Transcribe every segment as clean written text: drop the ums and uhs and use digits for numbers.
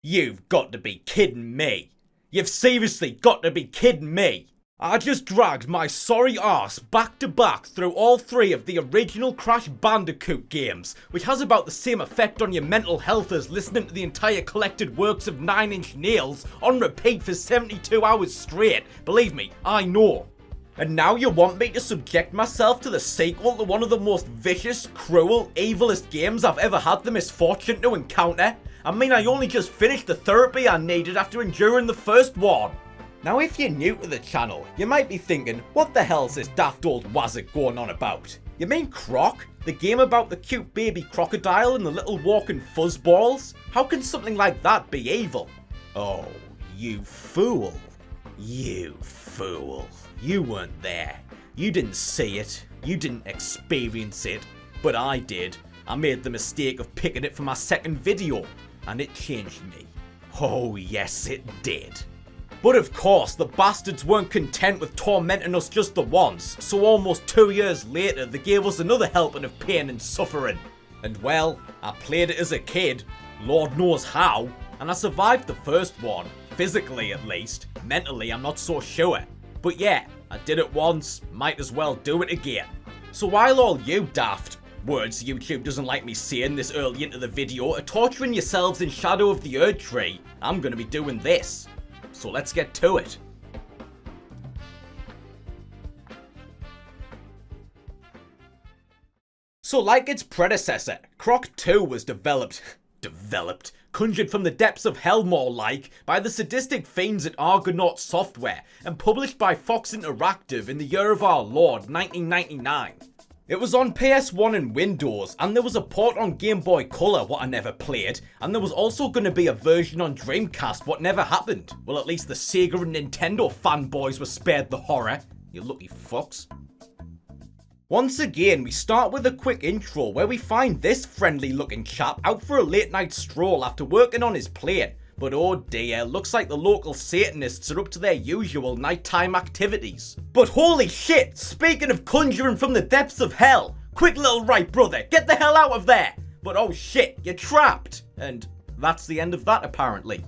You've got to be kidding me. You've seriously got to be kidding me. I just dragged my sorry arse back to back through all three of the original Crash Bandicoot games, which has about the same effect on your mental health as listening to the entire collected works of Nine Inch Nails on repeat for 72 hours straight. Believe me, I know. And now you want me to subject myself to the sequel to one of the most vicious, cruel, evilest games I've ever had the misfortune to encounter? I mean, I only just finished the therapy I needed after enduring the first one. Now, if you're new to the channel, you might be thinking, what the hell's this daft old wazzock going on about? You mean Croc? The game about the cute baby crocodile and the little walking fuzzballs? How can something like that be evil? Oh, you fool. You fool. You weren't there. You didn't see it. You didn't experience it. But I did. I made the mistake of picking it for my second video. And it changed me. Oh yes, it did. But of course, the bastards weren't content with tormenting us just the once, so almost 2 years later they gave us another helping of pain and suffering. And well, I played it as a kid, Lord knows how, and I survived the first one, physically at least. Mentally, I'm not so sure. But yeah, I did it once, might as well do it again. So while all you daft words YouTube doesn't like me saying this early into the video are torturing yourselves in Shadow of the Erdtree, I'm gonna be doing this. So let's get to it. So like its predecessor, Croc 2 was conjured from the depths of hell more like, by the sadistic fiends at Argonaut Software, and published by Fox Interactive in the year of our Lord, 1999. It was on PS1 and Windows, and there was a port on Game Boy Color what I never played, and there was also going to be a version on Dreamcast what never happened. Well, at least the Sega and Nintendo fanboys were spared the horror. You lucky fucks. Once again, we start with a quick intro where we find this friendly looking chap out for a late night stroll after working on his plane. But oh dear, looks like the local Satanists are up to their usual nighttime activities. But holy shit, speaking of conjuring from the depths of hell, quick little right brother, get the hell out of there! But oh shit, you're trapped! And that's the end of that apparently.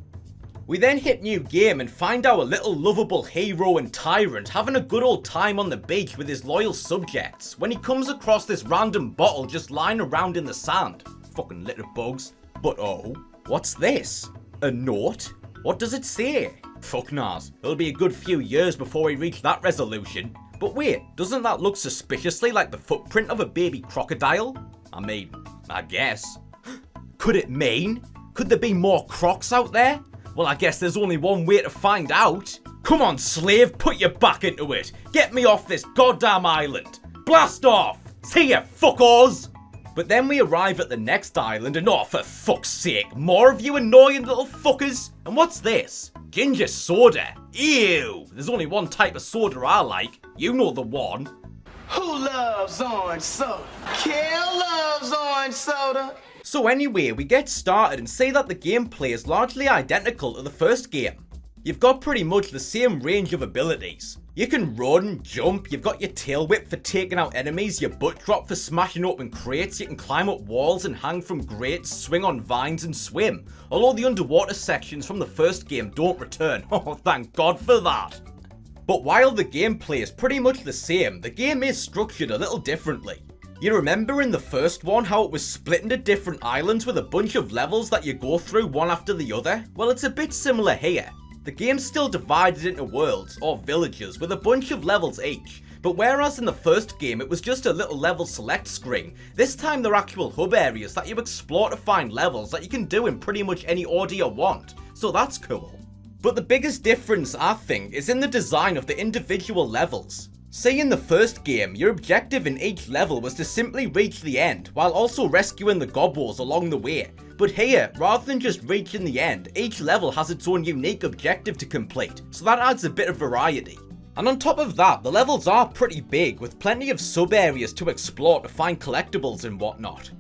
We then hit new game and find our little lovable hero and tyrant having a good old time on the beach with his loyal subjects when he comes across this random bottle just lying around in the sand. Fucking litter bugs. But oh, what's this? A note? What does it say? Fuck knows. It'll be a good few years before we reach that resolution. But wait, doesn't that look suspiciously like the footprint of a baby crocodile? I mean, I guess. Could it mean? Could there be more crocs out there? Well, I guess there's only one way to find out. Come on, slave, put your back into it. Get me off this goddamn island. Blast off! See ya, fuckos! But then we arrive at the next island and oh, for fuck's sake, more of you annoying little fuckers? And what's this? Ginger soda? Ew! There's only one type of soda I like. You know the one. Who loves orange soda? Kel loves orange soda. So anyway, we get started and say that the gameplay is largely identical to the first game. You've got pretty much the same range of abilities. You can run, jump, you've got your tail whip for taking out enemies, your butt drop for smashing open crates, you can climb up walls and hang from grates, swing on vines and swim. Although the underwater sections from the first game don't return. Oh, thank God for that. But while the gameplay is pretty much the same, the game is structured a little differently. You remember in the first one how it was split into different islands with a bunch of levels that you go through one after the other? Well, it's a bit similar here. The game's still divided into worlds, or villages, with a bunch of levels each. But whereas in the first game it was just a little level select screen, this time they're actual hub areas that you explore to find levels that you can do in pretty much any order you want. So that's cool. But the biggest difference, I think, is in the design of the individual levels. See, in the first game, your objective in each level was to simply reach the end, while also rescuing the gobos along the way. But here, rather than just reaching the end, each level has its own unique objective to complete, so that adds a bit of variety. And on top of that, the levels are pretty big, with plenty of sub-areas to explore to find collectibles and whatnot.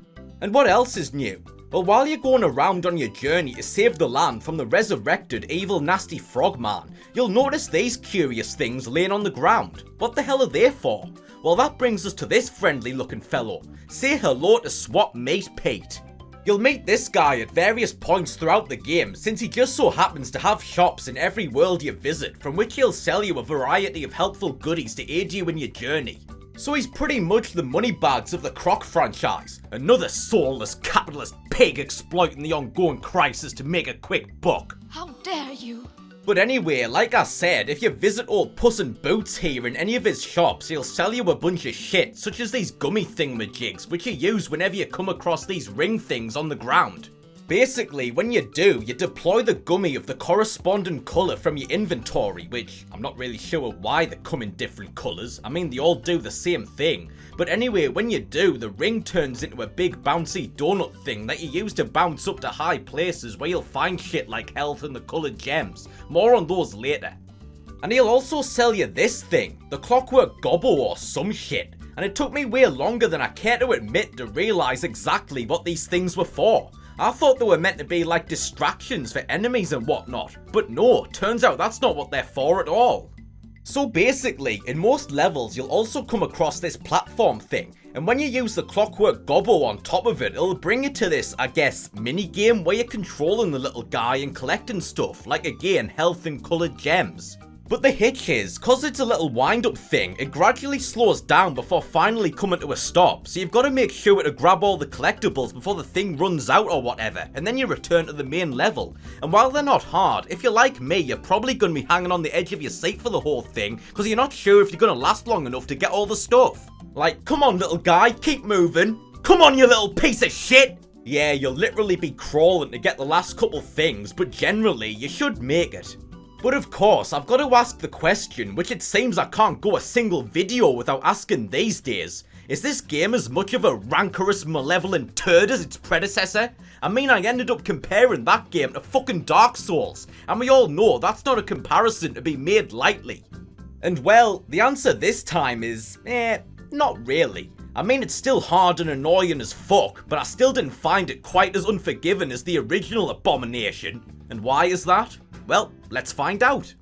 And what else is new? Well, while you're going around on your journey to save the land from the resurrected evil nasty frogman, you'll notice these curious things laying on the ground. What the hell are they for? Well, that brings us to this friendly looking fellow. Say hello to Swap Mate Pete. You'll meet this guy at various points throughout the game, since he just so happens to have shops in every world you visit, from which he'll sell you a variety of helpful goodies to aid you in your journey. So he's pretty much the moneybags of the Croc franchise, another soulless capitalist pig exploiting the ongoing crisis to make a quick buck. How dare you? But anyway, like I said, if you visit old Puss in Boots here in any of his shops, he'll sell you a bunch of shit, such as these gummy thingamajigs, which you use whenever you come across these ring things on the ground. Basically, when you do, you deploy the gummy of the corresponding colour from your inventory, which I'm not really sure why they come in different colours. I mean, they all do the same thing. But anyway, when you do, the ring turns into a big bouncy donut thing that you use to bounce up to high places where you'll find shit like health and the coloured gems. More on those later. And he'll also sell you this thing, the Clockwork Gobbo or some shit. And it took me way longer than I care to admit to realise exactly what these things were for. I thought they were meant to be like distractions for enemies and whatnot, but no, turns out that's not what they're for at all. So basically, in most levels you'll also come across this platform thing, and when you use the Clockwork Gobbo on top of it, it'll bring you to this, I guess, mini-game where you're controlling the little guy and collecting stuff, like again, health and coloured gems. But the hitch is, cause it's a little wind-up thing, it gradually slows down before finally coming to a stop, so you've got to make sure to grab all the collectibles before the thing runs out or whatever, and then you return to the main level. And while they're not hard, if you're like me, you're probably going to be hanging on the edge of your seat for the whole thing, cause you're not sure if you're going to last long enough to get all the stuff. Like, come on little guy, keep moving. Come on you little piece of shit! Yeah, you'll literally be crawling to get the last couple things, but generally, you should make it. But of course, I've got to ask the question, which it seems I can't go a single video without asking these days. Is this game as much of a rancorous, malevolent turd as its predecessor? I mean, I ended up comparing that game to fucking Dark Souls, and we all know that's not a comparison to be made lightly. And well, the answer this time is, not really. I mean, it's still hard and annoying as fuck, but I still didn't find it quite as unforgiving as the original abomination. And why is that? Well, let's find out.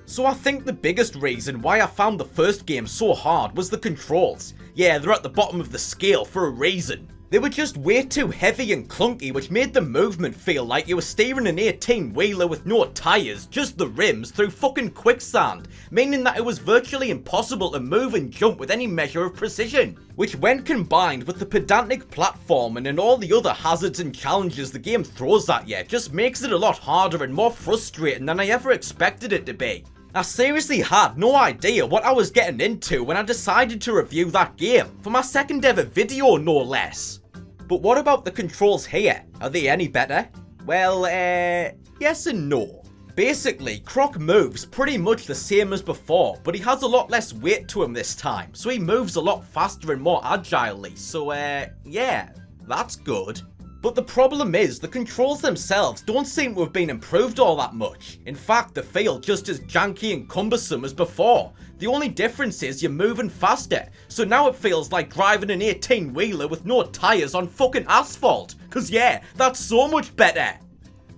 So I think the biggest reason why I found the first game so hard was the controls. Yeah, they're at the bottom of the scale for a reason. They were just way too heavy and clunky, which made the movement feel like you were steering an 18-wheeler with no tyres, just the rims, through fucking quicksand, meaning that it was virtually impossible to move and jump with any measure of precision. Which when combined with the pedantic platforming and all the other hazards and challenges the game throws at you, just makes it a lot harder and more frustrating than I ever expected it to be. I seriously had no idea what I was getting into when I decided to review that game, for my second ever video no less. But what about the controls here? Are they any better? Well, yes and no. Basically, Croc moves pretty much the same as before, but he has a lot less weight to him this time, so he moves a lot faster and more agilely, so yeah, that's good. But the problem is, the controls themselves don't seem to have been improved all that much. In fact, they feel just as janky and cumbersome as before. The only difference is you're moving faster, so now it feels like driving an 18-wheeler with no tyres on fucking asphalt. Cause yeah, that's so much better.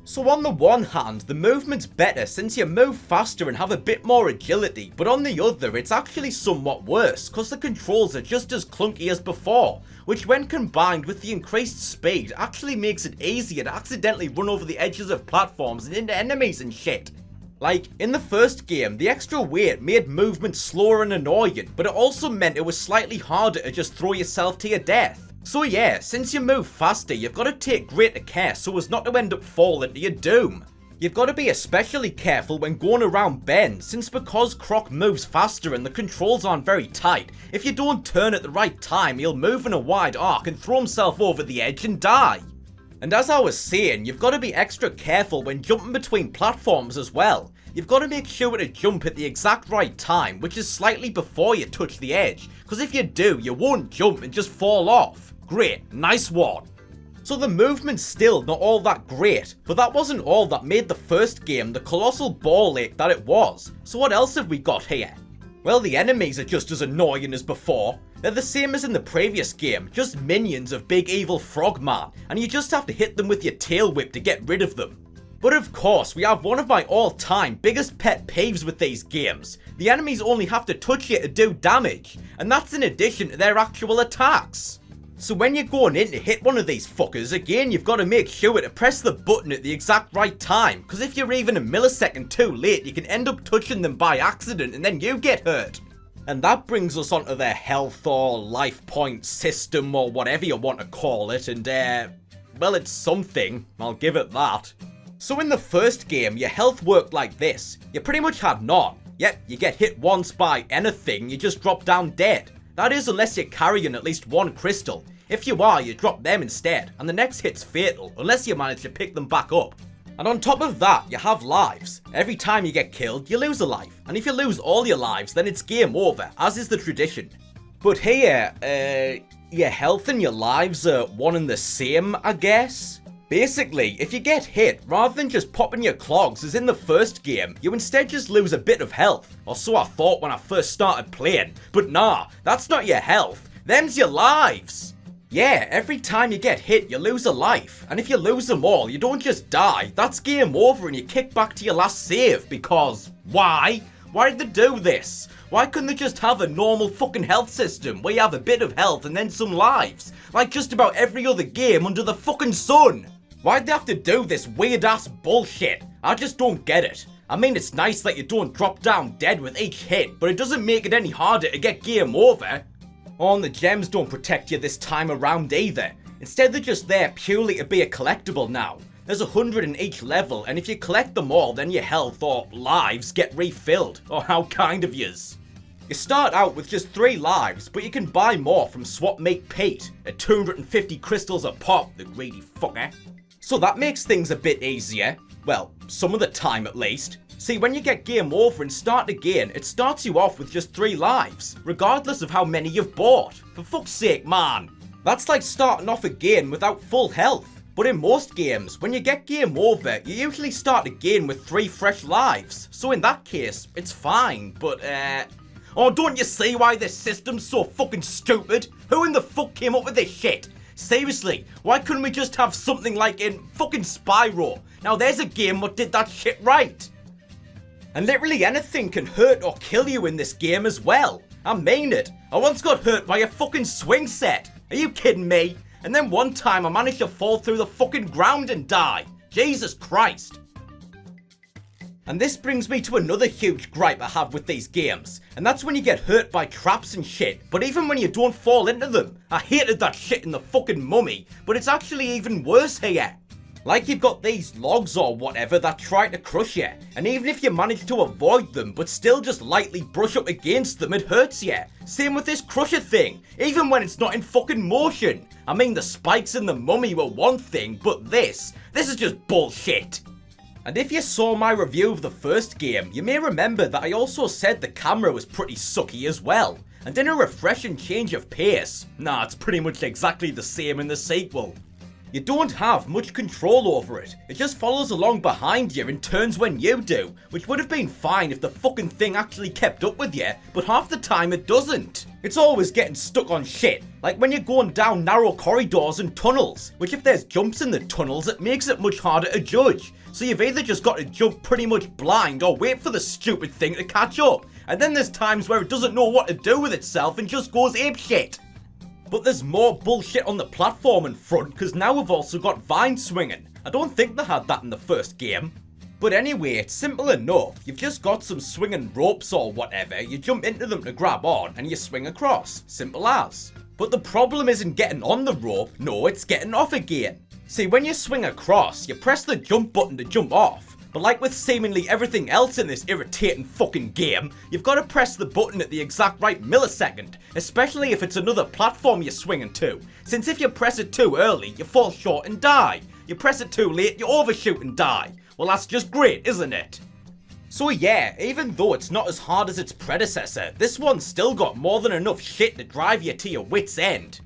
So on the one hand, the movement's better since you move faster and have a bit more agility, but on the other, it's actually somewhat worse, cause the controls are just as clunky as before, which when combined with the increased speed actually makes it easier to accidentally run over the edges of platforms and into enemies and shit. Like, in the first game, the extra weight made movement slower and annoying, but it also meant it was slightly harder to just throw yourself to your death. So yeah, since you move faster, you've got to take greater care so as not to end up falling to your doom. You've got to be especially careful when going around bends, since because Croc moves faster and the controls aren't very tight, if you don't turn at the right time, he'll move in a wide arc and throw himself over the edge and die. And as I was saying, you've got to be extra careful when jumping between platforms as well. You've got to make sure to jump at the exact right time, which is slightly before you touch the edge, because if you do, you won't jump and just fall off. Great, nice one. So the movement's still not all that great, but that wasn't all that made the first game the colossal ball ache that it was. So what else have we got here? Well, the enemies are just as annoying as before. They're the same as in the previous game, just minions of big evil frogman, and you just have to hit them with your tail whip to get rid of them. But of course, we have one of my all-time biggest pet peeves with these games. The enemies only have to touch you to do damage, and that's in addition to their actual attacks. So when you're going in to hit one of these fuckers, again you've got to make sure to press the button at the exact right time, because if you're even a millisecond too late, you can end up touching them by accident and then you get hurt. And that brings us onto their health or life point system or whatever you want to call it, and well, it's something, I'll give it that. So in the first game, your health worked like this. You pretty much had none. Yep, you get hit once by anything, you just drop down dead. That is unless you're carrying at least one crystal. If you are, you drop them instead, and the next hit's fatal, unless you manage to pick them back up. And on top of that, you have lives. Every time you get killed, you lose a life. And if you lose all your lives, then it's game over, as is the tradition. But here, your health and your lives are one and the same, I guess? Basically, if you get hit, rather than just popping your clogs as in the first game, you instead just lose a bit of health. Or so I thought when I first started playing. But nah, that's not your health. Them's your lives. Yeah, every time you get hit, you lose a life. And if you lose them all, you don't just die. That's game over and you kick back to your last save because... why? Why did they do this? Why couldn't they just have a normal fucking health system where you have a bit of health and then some lives? Like just about every other game under the fucking sun. Why'd they have to do this weird ass bullshit? I just don't get it. I mean, it's nice that you don't drop down dead with each hit, but it doesn't make it any harder to get game over. Oh, and the gems don't protect you this time around either. Instead, they're just there purely to be a collectible now. There's 100 in each level, and if you collect them all, then your health or lives get refilled. Oh, how kind of yous. You start out with just 3 lives, but you can buy more from Swap Mate Pete at 250 crystals a pop, the greedy fucker. So that makes things a bit easier. Well, some of the time at least. See, when you get game over and start again, it starts you off with just 3 lives, regardless of how many you've bought. For fuck's sake, man. That's like starting off again without full health. But in most games, when you get game over, you usually start again with 3 fresh lives. So in that case, it's fine, but oh, don't you see why this system's so fucking stupid? Who in the fuck came up with this shit? Seriously, why couldn't we just have something like in fucking Spyro? Now there's a game that did that shit right. And literally anything can hurt or kill you in this game as well. I mean it. I once got hurt by a fucking swing set. Are you kidding me? And then one time I managed to fall through the fucking ground and die. Jesus Christ. And this brings me to another huge gripe I have with these games. And that's when you get hurt by traps and shit, but even when you don't fall into them. I hated that shit in the fucking Mummy, but it's actually even worse here. Like you've got these logs or whatever that try to crush you, and even if you manage to avoid them but still just lightly brush up against them, it hurts you. Same with this crusher thing, even when it's not in fucking motion. I mean, the spikes in the Mummy were one thing, but this is just bullshit. And if you saw my review of the first game, you may remember that I also said the camera was pretty sucky as well. And in a refreshing change of pace, nah, it's pretty much exactly the same in the sequel. You don't have much control over it, it just follows along behind you and turns when you do, which would have been fine if the fucking thing actually kept up with you, but half the time it doesn't. It's always getting stuck on shit, like when you're going down narrow corridors and tunnels, which if there's jumps in the tunnels it makes it much harder to judge. So you've either just got to jump pretty much blind or wait for the stupid thing to catch up, and then there's times where it doesn't know what to do with itself and just goes apeshit. But there's more bullshit on the platform in front, because now we've also got vine swinging. I don't think they had that in the first game. But anyway, it's simple enough. You've just got some swinging ropes or whatever, you jump into them to grab on, and you swing across. Simple as. But the problem isn't getting on the rope, no, it's getting off again. See, when you swing across, you press the jump button to jump off. But like with seemingly everything else in this irritating fucking game, you've got to press the button at the exact right millisecond, especially if it's another platform you're swinging to, since if you press it too early, you fall short and die. You press it too late, you overshoot and die. Well, that's just great, isn't it? So yeah, even though it's not as hard as its predecessor, this one's still got more than enough shit to drive you to your wit's end.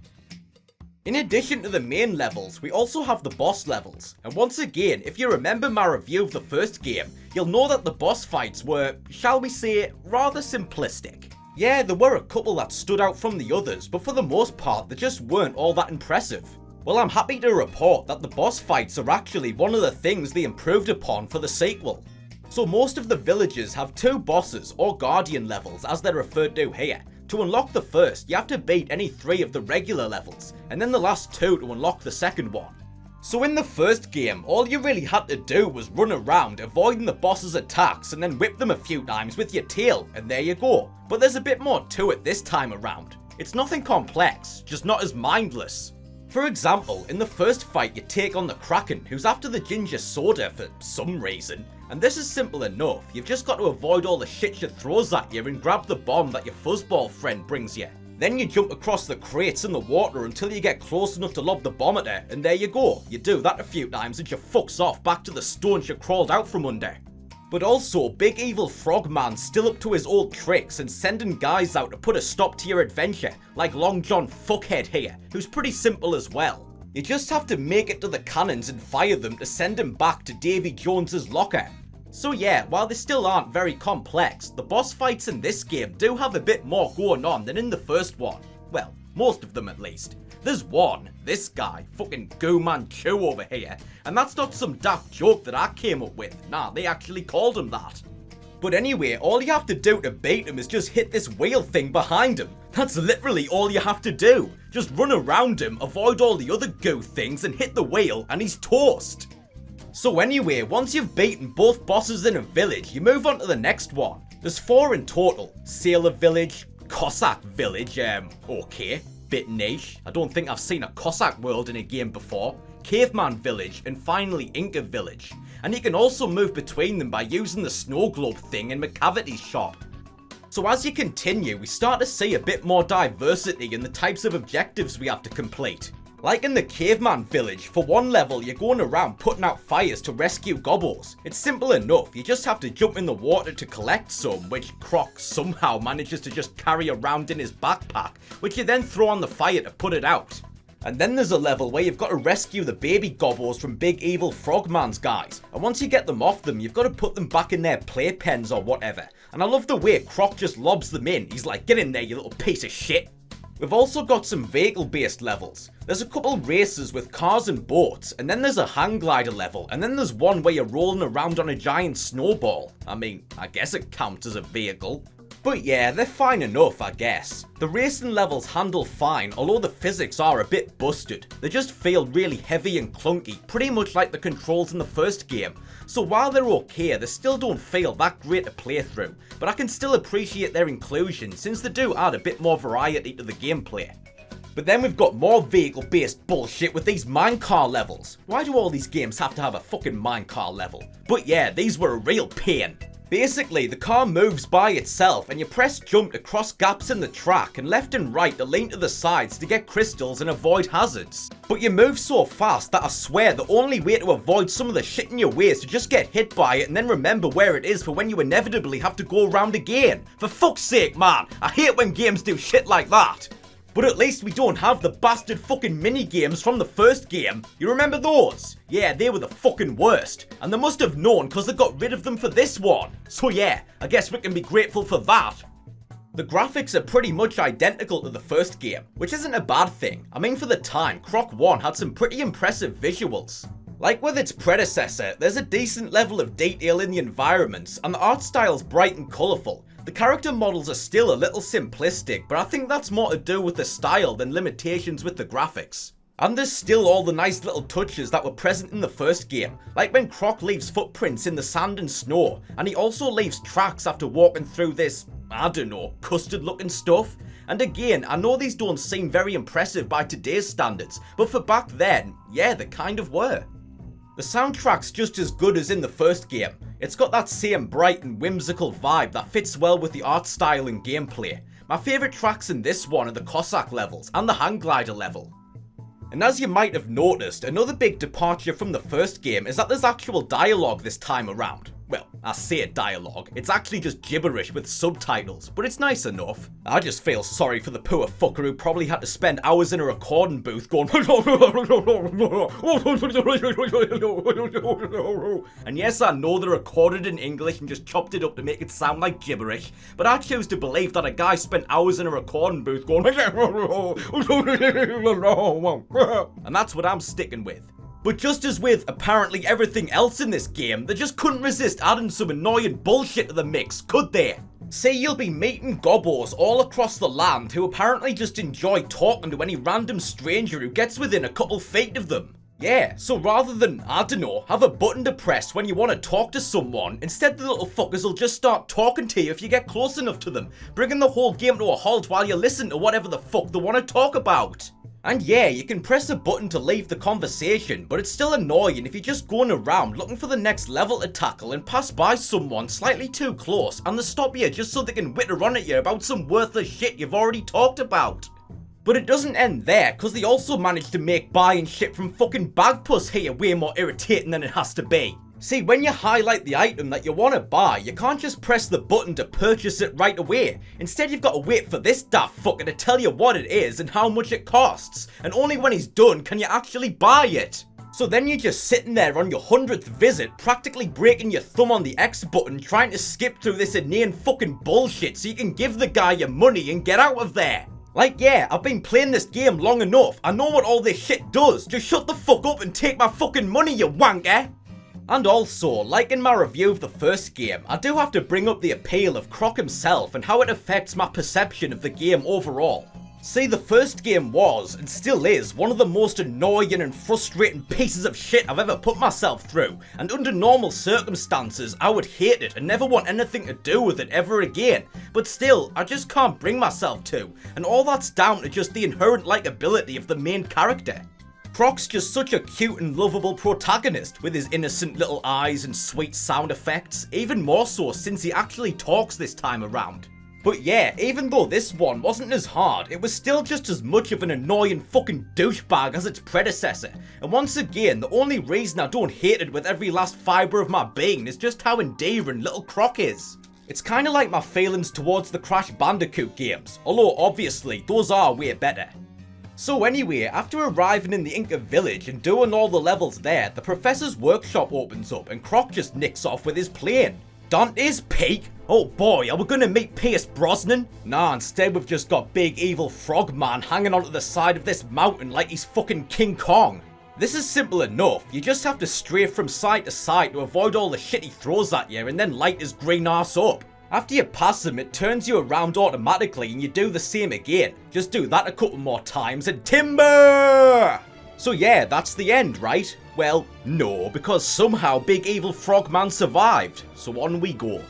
In addition to the main levels, we also have the boss levels, and once again, if you remember my review of the first game, you'll know that the boss fights were, shall we say, rather simplistic. Yeah, there were a couple that stood out from the others, but for the most part, they just weren't all that impressive. Well, I'm happy to report that the boss fights are actually one of the things they improved upon for the sequel. So most of the villages have 2 bosses, or guardian levels as they're referred to here. To unlock the first, you have to beat any 3 of the regular levels, and then the last 2 to unlock the second one. So in the first game, all you really had to do was run around avoiding the boss's attacks and then whip them a few times with your tail, and there you go. But there's a bit more to it this time around. It's nothing complex, just not as mindless. For example, in the first fight you take on the Kraken, who's after the ginger soda for some reason. And this is simple enough, you've just got to avoid all the shit she throws at you and grab the bomb that your fuzzball friend brings you. Then you jump across the crates in the water until you get close enough to lob the bomb at her, and there you go. You do that a few times and she fucks off back to the stone she crawled out from under. But also, Big Evil Frogman's still up to his old tricks and sending guys out to put a stop to your adventure, like Long John Fuckhead here, who's pretty simple as well. You just have to make it to the cannons and fire them to send him back to Davy Jones's locker. So yeah, while they still aren't very complex, the boss fights in this game do have a bit more going on than in the first one. Well, most of them at least. There's one, this guy, fucking Goo Manchu over here, and that's not some daft joke that I came up with. Nah, they actually called him that. But anyway, all you have to do to beat him is just hit this wheel thing behind him. That's literally all you have to do. Just run around him, avoid all the other goo things, and hit the wheel, and he's toast. So anyway, once you've beaten both bosses in a village, you move on to the next one. There's 4 in total. Sailor Village, Cossack Village, okay, bit niche. I don't think I've seen a Cossack world in a game before. Caveman Village, and finally Inca Village. And you can also move between them by using the snow globe thing in McCavity's shop. So as you continue, we start to see a bit more diversity in the types of objectives we have to complete. Like in the Caveman Village, for one level you're going around putting out fires to rescue gobbles. It's simple enough, you just have to jump in the water to collect some, which Croc somehow manages to just carry around in his backpack, which you then throw on the fire to put it out. And then there's a level where you've got to rescue the baby gobbles from Big Evil Frogman's guys, and once you get them off them, you've got to put them back in their playpens or whatever. And I love the way Croc just lobs them in. He's like, get in there you little piece of shit. We've also got some vehicle-based levels. There's a couple races with cars and boats, and then there's a hang glider level, and then there's one where you're rolling around on a giant snowball. I mean, I guess it counts as a vehicle. But yeah, they're fine enough, I guess. The racing levels handle fine, although the physics are a bit busted. They just feel really heavy and clunky, pretty much like the controls in the first game. So while they're okay, they still don't feel that great to play through, but I can still appreciate their inclusion since they do add a bit more variety to the gameplay. But then we've got more vehicle-based bullshit with these minecar levels. Why do all these games have to have a fucking minecar level? But yeah, these were a real pain. Basically, the car moves by itself and you press jump to cross gaps in the track and left and right to lean to the sides to get crystals and avoid hazards. But you move so fast that I swear the only way to avoid some of the shit in your way is to just get hit by it and then remember where it is for when you inevitably have to go around again. For fuck's sake, man, I hate when games do shit like that. But at least we don't have the bastard fucking mini-games from the first game. You remember those? Yeah, they were the fucking worst. And they must have known because they got rid of them for this one. So yeah, I guess we can be grateful for that. The graphics are pretty much identical to the first game, which isn't a bad thing. I mean, for the time, Croc 1 had some pretty impressive visuals. Like with its predecessor, there's a decent level of detail in the environments, and the art style's bright and colourful. The character models are still a little simplistic, but I think that's more to do with the style than limitations with the graphics. And there's still all the nice little touches that were present in the first game, like when Croc leaves footprints in the sand and snow, and he also leaves tracks after walking through this, I don't know, custard looking stuff. And again, I know these don't seem very impressive by today's standards, but for back then, yeah, they kind of were. The soundtrack's just as good as in the first game. It's got that same bright and whimsical vibe that fits well with the art style and gameplay. My favourite tracks in this one are the Cossack levels and the hang glider level. And as you might have noticed, another big departure from the first game is that there's actual dialogue this time around. Well, I say dialogue, it's actually just gibberish with subtitles, but it's nice enough. I just feel sorry for the poor fucker who probably had to spend hours in a recording booth going and yes, I know they recorded in English and just chopped it up to make it sound like gibberish, but I choose to believe that a guy spent hours in a recording booth going and that's what I'm sticking with. But just as with apparently everything else in this game, they just couldn't resist adding some annoying bullshit to the mix, could they? See, you'll be meeting gobbos all across the land who apparently just enjoy talking to any random stranger who gets within a couple feet of them. Yeah, so rather than, I dunno, have a button to press when you want to talk to someone, instead the little fuckers will just start talking to you if you get close enough to them, bringing the whole game to a halt while you listen to whatever the fuck they want to talk about. And yeah, you can press a button to leave the conversation, but it's still annoying if you're just going around looking for the next level to tackle and pass by someone slightly too close and they stop you just so they can witter on at you about some worthless shit you've already talked about. But it doesn't end there, cause they also managed to make buying shit from fucking Bagpuss here way more irritating than it has to be. See, when you highlight the item that you want to buy, you can't just press the button to purchase it right away. Instead, you've got to wait for this daft fucker to tell you what it is and how much it costs. And only when he's done can you actually buy it. So then you're just sitting there on your 100th visit, practically breaking your thumb on the X button, trying to skip through this inane fucking bullshit so you can give the guy your money and get out of there. Like, yeah, I've been playing this game long enough. I know what all this shit does. Just shut the fuck up and take my fucking money, you wanker. And also, like in my review of the first game, I do have to bring up the appeal of Croc himself and how it affects my perception of the game overall. See, the first game was, and still is, one of the most annoying and frustrating pieces of shit I've ever put myself through, and under normal circumstances I would hate it and never want anything to do with it ever again, but still, I just can't bring myself to, and all that's down to just the inherent likability of the main character. Croc's just such a cute and lovable protagonist, with his innocent little eyes and sweet sound effects, even more so since he actually talks this time around. But yeah, even though this one wasn't as hard, it was still just as much of an annoying fucking douchebag as its predecessor. And once again, the only reason I don't hate it with every last fibre of my being is just how endearing little Croc is. It's kinda like my feelings towards the Crash Bandicoot games, although obviously those are way better. So anyway, after arriving in the Inca village and doing all the levels there, the professor's workshop opens up and Croc just nicks off with his plane. Dante's Peak? Oh boy, are we gonna meet Pierce Brosnan? Nah, instead we've just got big evil frogman hanging onto the side of this mountain like he's fucking King Kong. This is simple enough, you just have to strafe from side to side to avoid all the shit he throws at you and then light his green arse up. After you pass him, it turns you around automatically and you do the same again. Just do that a couple more times and timber! So yeah, that's the end, right? Well, no, because somehow Big Evil Frogman survived, so on we go.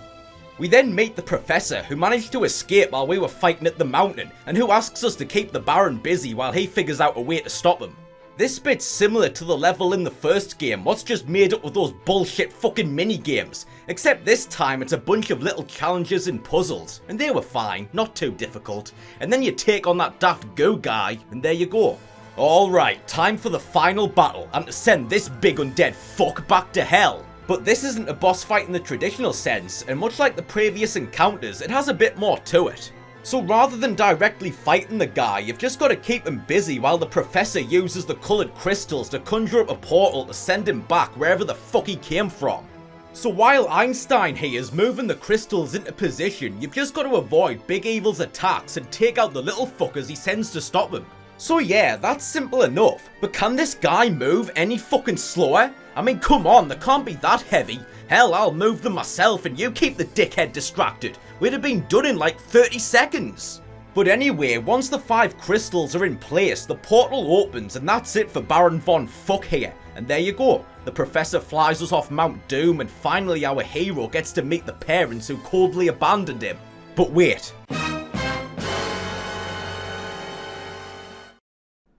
We then meet the Professor, who managed to escape while we were fighting at the mountain, and who asks us to keep the Baron busy while he figures out a way to stop him. This bit's similar to the level in the first game, what's just made up with those bullshit fucking mini-games, except this time it's a bunch of little challenges and puzzles, and they were fine, not too difficult, and then you take on that daft goo guy, and there you go. Alright, time for the final battle, and to send this big undead fuck back to hell. But this isn't a boss fight in the traditional sense, and much like the previous encounters, it has a bit more to it. So rather than directly fighting the guy, you've just got to keep him busy while the Professor uses the coloured crystals to conjure up a portal to send him back wherever the fuck he came from. So while Einstein here is moving the crystals into position, you've just got to avoid Big Evil's attacks and take out the little fuckers he sends to stop him. So yeah, that's simple enough, but can this guy move any fucking slower? I mean, come on, they can't be that heavy. Hell, I'll move them myself and you keep the dickhead distracted. We'd have been done in like 30 seconds. But anyway, once the 5 crystals are in place, the portal opens and that's it for Baron Von Fuck here. And there you go, the Professor flies us off Mount Doom and finally our hero gets to meet the parents who coldly abandoned him. But wait.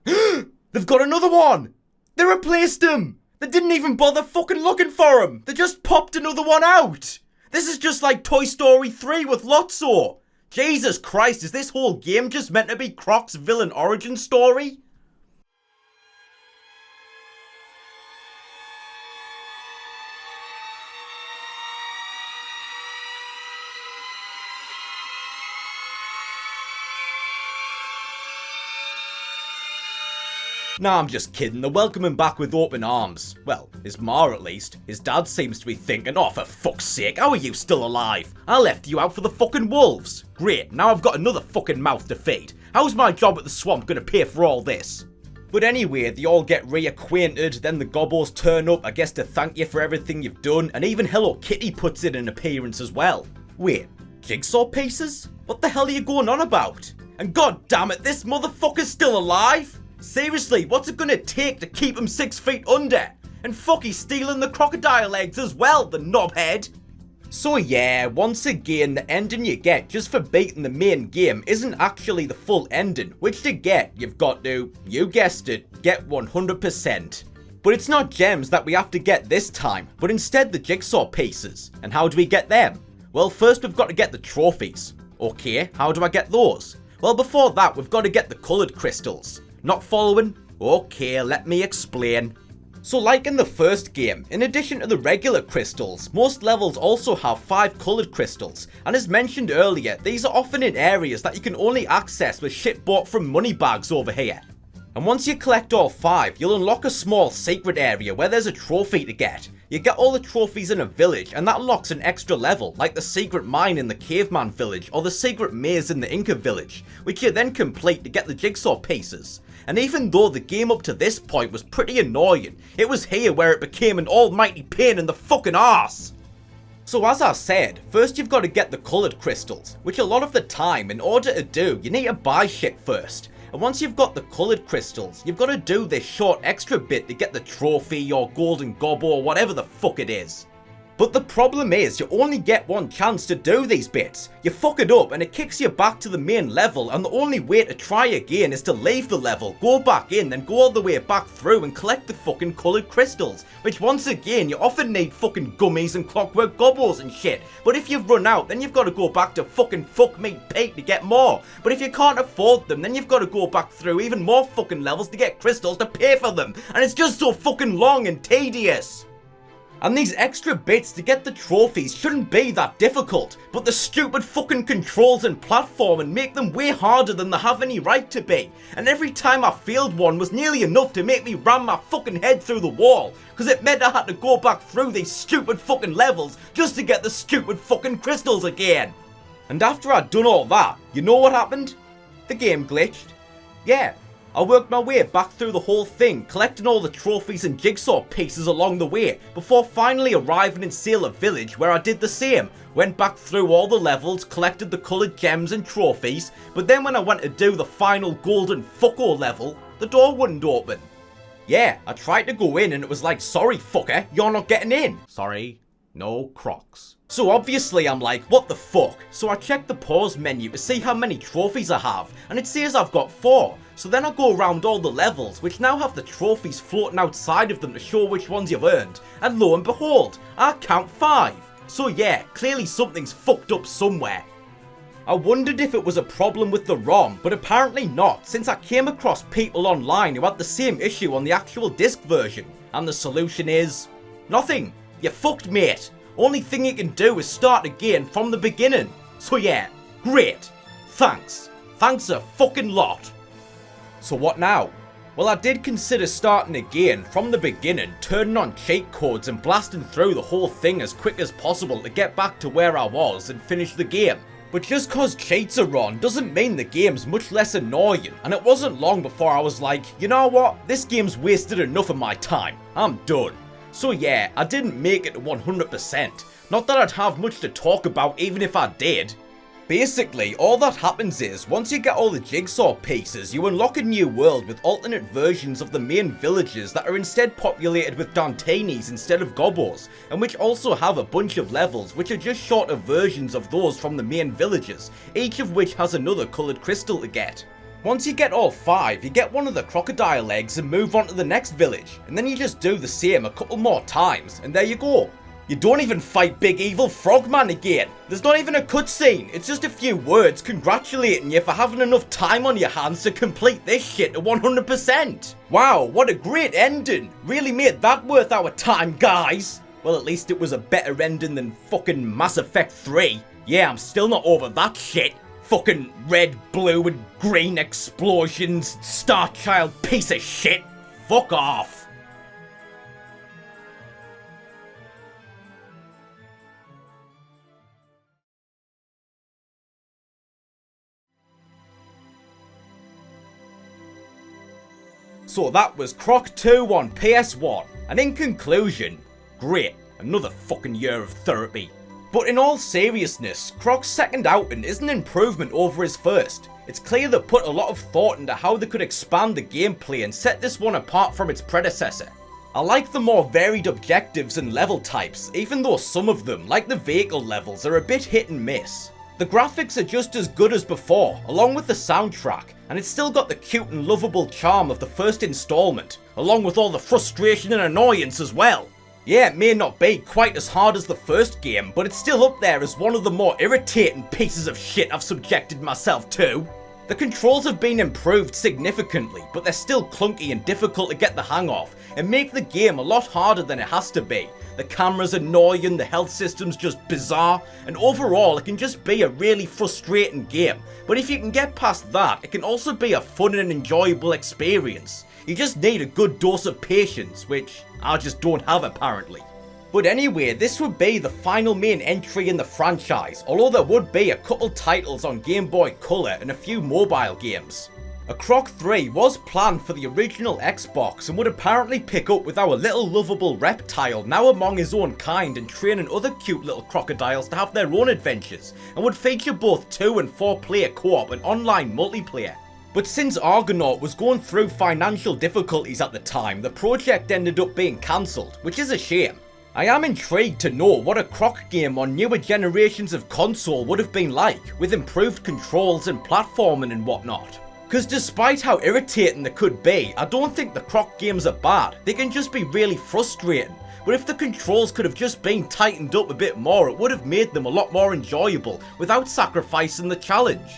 They've got another one! They replaced him! They didn't even bother fucking looking for him! They just popped another one out! This is just like Toy Story 3 with Lotso! Jesus Christ, is this whole game just meant to be Croc's villain origin story? Nah, I'm just kidding, they're welcoming him back with open arms. Well, his ma at least. His dad seems to be thinking, oh for fuck's sake, how are you still alive? I left you out for the fucking wolves. Great, now I've got another fucking mouth to feed. How's my job at the swamp gonna pay for all this? But anyway, they all get reacquainted, then the Gobbos turn up, I guess to thank you for everything you've done, and even Hello Kitty puts in an appearance as well. Wait, jigsaw pieces? What the hell are you going on about? And god damn it, this motherfucker's still alive? Seriously, what's it gonna take to keep him 6 feet under? And fuck, he's stealing the crocodile eggs as well, the knobhead. So yeah, once again, the ending you get just for beating the main game isn't actually the full ending, which to get, you've got to, you guessed it, get 100%. But it's not gems that we have to get this time, but instead the jigsaw pieces. And how do we get them? Well, first we've got to get the trophies. Okay, how do I get those? Well, before that, we've got to get the coloured crystals. Not following? Okay, let me explain. So like in the first game, in addition to the regular crystals, most levels also have 5 coloured crystals, and as mentioned earlier, these are often in areas that you can only access with shit bought from money bags over here. And once you collect all 5, you'll unlock a small secret area where there's a trophy to get. You get all the trophies in a village, and that unlocks an extra level, like the secret mine in the caveman village or the secret maze in the Inca village, which you then complete to get the jigsaw pieces. And even though the game up to this point was pretty annoying, it was here where it became an almighty pain in the fucking arse. So as I said, first you've got to get the coloured crystals, which a lot of the time, in order to do, you need to buy shit first. And once you've got the coloured crystals, you've got to do this short extra bit to get the trophy or golden gobbo or whatever the fuck it is. But the problem is, you only get one chance to do these bits. You fuck it up and it kicks you back to the main level, and the only way to try again is to leave the level, go back in, then go all the way back through and collect the fucking coloured crystals. Which once again, you often need fucking gummies and clockwork gobbos and shit. But if you've run out, then you've got to go back to fucking fuck me Pete to get more. But if you can't afford them, then you've got to go back through even more fucking levels to get crystals to pay for them. And it's just so fucking long and tedious. And these extra bits to get the trophies shouldn't be that difficult, but the stupid fucking controls and platforming make them way harder than they have any right to be. And every time I failed one was nearly enough to make me ram my fucking head through the wall, because it meant I had to go back through these stupid fucking levels just to get the stupid fucking crystals again. And after I'd done all that, you know what happened? The game glitched. Yeah. I worked my way back through the whole thing, collecting all the trophies and jigsaw pieces along the way, before finally arriving in Sailor Village where I did the same. Went back through all the levels, collected the coloured gems and trophies, but then when I went to do the final golden fucko level, the door wouldn't open. Yeah, I tried to go in and it was like, sorry fucker, you're not getting in. Sorry, no Crocs. So obviously I'm like, what the fuck? So I checked the pause menu to see how many trophies I have, and it says I've got 4. So then I go around all the levels, which now have the trophies floating outside of them to show which ones you've earned, and lo and behold, I count 5. So yeah, clearly something's fucked up somewhere. I wondered if it was a problem with the ROM, but apparently not, since I came across people online who had the same issue on the actual disc version. And the solution is... nothing. You're fucked, mate. Only thing you can do is start again from the beginning. So yeah, great. Thanks. Thanks a fucking lot. So what now? Well, I did consider starting again from the beginning, turning on cheat codes and blasting through the whole thing as quick as possible to get back to where I was and finish the game. But just cause cheats are on doesn't mean the game's much less annoying, and it wasn't long before I was like, you know what, this game's wasted enough of my time, I'm done. So yeah, I didn't make it to 100%, not that I'd have much to talk about even if I did. Basically, all that happens is, once you get all the jigsaw pieces, you unlock a new world with alternate versions of the main villages that are instead populated with Dantanis instead of Gobbos, and which also have a bunch of levels which are just shorter versions of those from the main villages, each of which has another coloured crystal to get. Once you get all 5, you get one of the crocodile eggs and move on to the next village, and then you just do the same a couple more times, and there you go. You don't even fight Big Evil Frogman again. There's not even a cutscene, it's just a few words congratulating you for having enough time on your hands to complete this shit to 100%. Wow, what a great ending. Really made that worth our time, guys. Well, at least it was a better ending than fucking Mass Effect 3. Yeah, I'm still not over that shit. Fucking red, blue and green explosions, Star Child piece of shit. Fuck off. So that was Croc 2 on PS1, and in conclusion, great, another fucking year of therapy. But in all seriousness, Croc's second outing is an improvement over his first. It's clear they put a lot of thought into how they could expand the gameplay and set this one apart from its predecessor. I like the more varied objectives and level types, even though some of them, like the vehicle levels, are a bit hit and miss. The graphics are just as good as before, along with the soundtrack, and it's still got the cute and lovable charm of the first installment, along with all the frustration and annoyance as well. Yeah, it may not be quite as hard as the first game, but it's still up there as one of the more irritating pieces of shit I've subjected myself to. The controls have been improved significantly, but they're still clunky and difficult to get the hang of, and make the game a lot harder than it has to be. The camera's annoying, the health system's just bizarre, and overall it can just be a really frustrating game. But if you can get past that, it can also be a fun and enjoyable experience. You just need a good dose of patience, which I just don't have apparently. But anyway, this would be the final main entry in the franchise, although there would be a couple titles on Game Boy Color and a few mobile games. A Croc 3 was planned for the original Xbox and would apparently pick up with our little lovable reptile now among his own kind and training other cute little crocodiles to have their own adventures, and would feature both 2 and 4 player co-op and online multiplayer. But since Argonaut was going through financial difficulties at the time, the project ended up being cancelled, which is a shame. I am intrigued to know what a Croc game on newer generations of console would have been like, with improved controls and platforming and whatnot. Because despite how irritating they could be, I don't think the Croc games are bad, they can just be really frustrating. But if the controls could have just been tightened up a bit more, it would have made them a lot more enjoyable without sacrificing the challenge.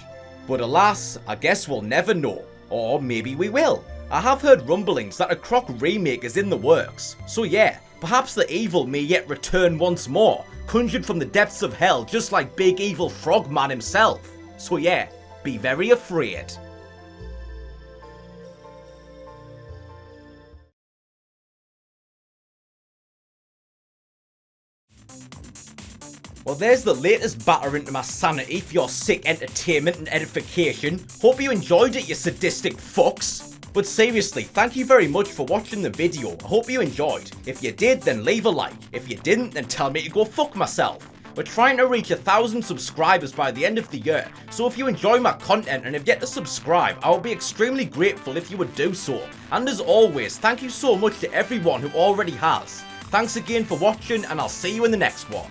But alas, I guess we'll never know. Or maybe we will. I have heard rumblings that a Croc remake is in the works, so yeah, perhaps the evil may yet return once more, conjured from the depths of hell just like big evil Frogman himself. So yeah, be very afraid. Well, there's the latest batter into my sanity for your sick entertainment and edification. Hope you enjoyed it, you sadistic fucks. But seriously, thank you very much for watching the video. I hope you enjoyed. If you did, then leave a like. If you didn't, then tell me to go fuck myself. We're trying to reach 1,000 subscribers by the end of the year, so if you enjoy my content and have yet to subscribe, I would be extremely grateful if you would do so. And as always, thank you so much to everyone who already has. Thanks again for watching, and I'll see you in the next one.